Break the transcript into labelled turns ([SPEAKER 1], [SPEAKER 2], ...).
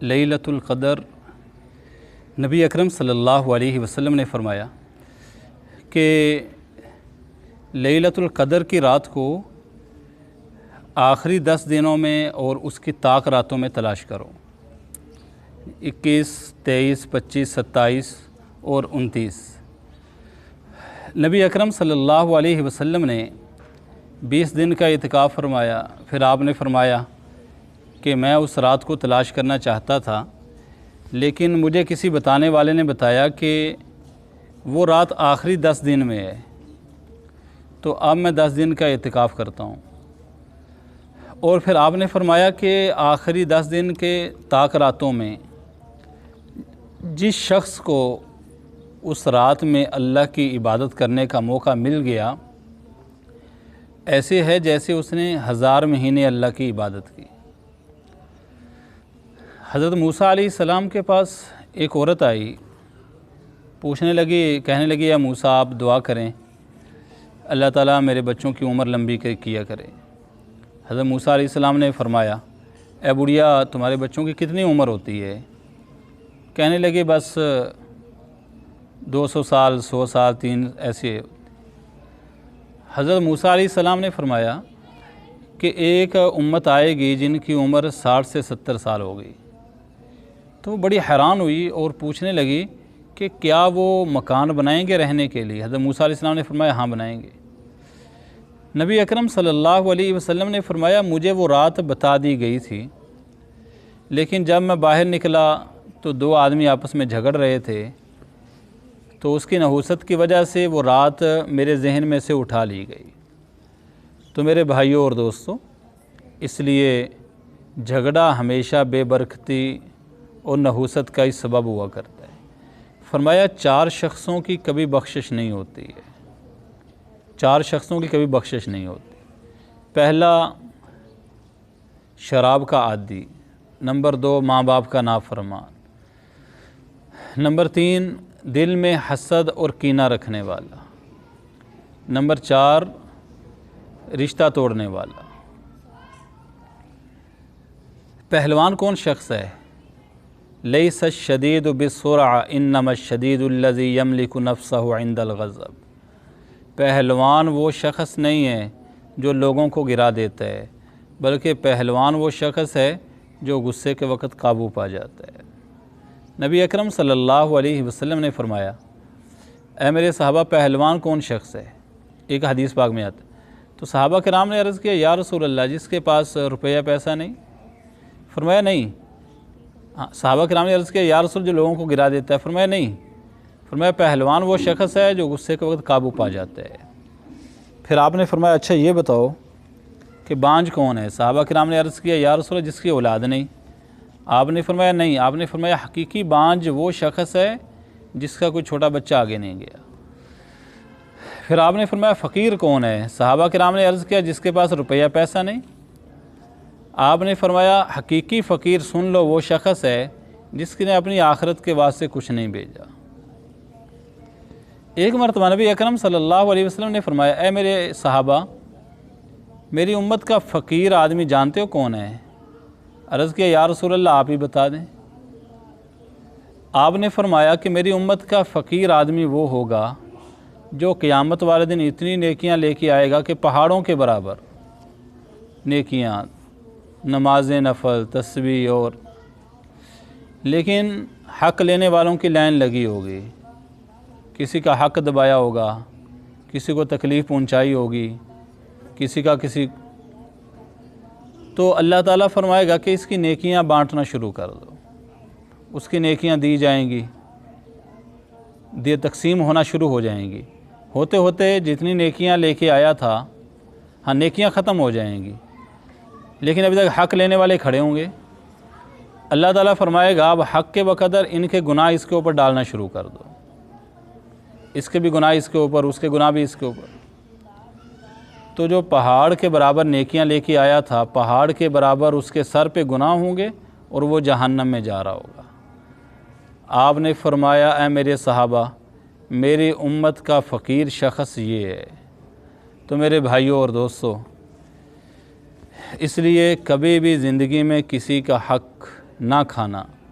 [SPEAKER 1] लैलतुल क़दर, नबी अकरम सल्लल्लाहु अलैहि वसल्लम ने फ़रमाया कि लैलतुल क़दर की रात को आखिरी 10 दिनों में और उसकी ताक रातों में तलाश करो। 21, 23, 25, 27 और 29। नबी अकरम सल्लल्लाहु अलैहि वसल्लम ने 20 दिन का इतिकाफ़ फरमाया। फिर आपने फरमाया कि मैं उस रात को तलाश करना चाहता था, लेकिन मुझे किसी बताने वाले ने बताया कि वो रात आखिरी 10 दिन में है, तो अब मैं 10 दिन का इतिकाफ़ करता हूँ। और फिर आपने फरमाया कि आखिरी 10 दिन के ताक रातों में जिस शख्स को उस रात में अल्लाह की इबादत करने का मौका मिल गया, ऐसे है जैसे उसने 1000 महीने अल्लाह की इबादत की। हज़रत मूसा अलैहिस्सलाम के पास एक औरत आई, पूछने लगी, कहने लगी, या मूसा आप दुआ करें, अल्लाह ताला मेरे बच्चों की उम्र लंबी किया करे। हज़रत मूसा अलैहिस्सलाम ने फरमाया, ए बुढ़िया, तुम्हारे बच्चों की कितनी उम्र होती है? कहने लगे, बस 200 साल, 100 साल, 3 ऐसे। हज़रत मूसा अलैहिस्सलाम ने फरमाया कि एक उम्मत आएगी जिनकी उम्र 60 से 70 साल हो गई। तो बड़ी हैरान हुई और पूछने लगी कि क्या वो मकान बनाएंगे रहने के लिए? हज़रत मूसा अलैहिस्सलाम ने फरमाया, हाँ बनाएंगे। नबी अकरम सल्लल्लाहु अलैहि वसल्लम ने फरमाया, मुझे वो रात बता दी गई थी, लेकिन जब मैं बाहर निकला तो 2 आदमी आपस में झगड़ रहे थे, तो उसकी नहूसत की वजह से वो रात मेरे जहन में से उठा ली गई। तो मेरे भाइयों और दोस्तों, इसलिए झगड़ा हमेशा बेबरकती और नहूसत का ही सबब हुआ करता है। फरमाया 4 शख्सों की कभी बख्शिश नहीं होती है, 4 शख्सों की कभी बख्शिश नहीं होती। पहला, शराब का आदी। नंबर 2, माँ बाप का नाफरमान। नंबर 3, दिल में हसद और कीना रखने वाला। नंबर 4, रिश्ता तोड़ने वाला। पहलवान कौन शख्स है? लैसा शदीदु बिस्सुरअ इन्नमा शदीदुल्लज़ी यमलिकु नफ्सहु इंदल ग़ज़ब। पहलवान वो शख्स नहीं है जो लोगों को गिरा देता है, बल्कि पहलवान वो शख्स है जो गुस्से के वक़्त काबू पा जाता है। नबी अकरम सल्लल्लाहु अलैहि वसल्लम ने फरमाया, ऐ मेरे सहाबा, पहलवान कौन शख्स है? एक हदीस पाक में आता है। तो सहाबा किराम ने अर्ज़ किया, या रसूल अल्लाह, जिसके पास रुपया पैसा नहीं? फरमाया नहीं। सहाबा किराम ने अर्ज़ किया, या रसूल, जो लोगों को गिरा देता है? फरमाया नहीं। फरमाया पहलवान वो शख्स है जो गुस्से के वक्त काबू पा जाता है। फिर आपने फरमाया, अच्छा ये बताओ कि बांझ कौन है? सहाबा किराम ने अर्ज़ किया, या रसूल, जिसकी औलाद नहीं? आपने फरमाया नहीं। आपने फरमाया हकीकी बांझ वो शख्स है जिसका कोई छोटा बच्चा आगे नहीं गया। फिर आपने फरमाया फ़कीर कौन है? सहाबा किराम ने अर्ज़ किया, जिसके पास रुपया पैसा नहीं? आपने फरमाया हकीकी फ़कीर सुन लो, वो शख्स है जिसने अपनी आखिरत के वास्ते कुछ नहीं भेजा। एक मरतबा नबी अकरम सल्लल्लाहु अलैहि वसल्लम ने फरमाया, ऐ मेरे सहाबा, मेरी उम्मत का फ़कीर आदमी जानते हो कौन है? अर्ज़ किया, या रसूल अल्लाह, आप ही बता दें। आपने फरमाया कि मेरी उम्मत का फ़कीर आदमी वो होगा जो क़यामत वाले दिन इतनी नेकियां लेके आएगा कि पहाड़ों के बराबर नेकियां, नमाज़ नफल, तस्बीह, और लेकिन हक़ लेने वालों की लाइन लगी होगी। किसी का हक़ दबाया होगा, किसी को तकलीफ़ पहुंचाई होगी, किसी का किसी। तो अल्लाह ताला फरमाएगा कि इसकी नेकियां बांटना शुरू कर दो। उसकी नेकियां दी जाएंगी, तकसीम होना शुरू हो जाएंगी। होते होते जितनी नेकियां लेके आया था, हाँ, नेकियां ख़त्म हो जाएंगी, लेकिन अभी तक हक़ लेने वाले खड़े होंगे। अल्लाह ताला फरमाएगा, अब हक़ के बक़दर इनके गुनाह इसके ऊपर डालना शुरू कर दो। इसके भी गुनाह इसके ऊपर, उसके गुनाह भी इसके ऊपर। तो जो पहाड़ के बराबर नेकियां लेके आया था, पहाड़ के बराबर उसके सर पे गुनाह होंगे और वो जहन्नम में जा रहा होगा। आपने फरमाया, ऐ मेरे सहाबा, मेरी उम्मत का फ़कीर शख्स ये है। तो मेरे भाइयों और दोस्तों, इसलिए कभी भी ज़िंदगी में किसी का हक़ ना खाना।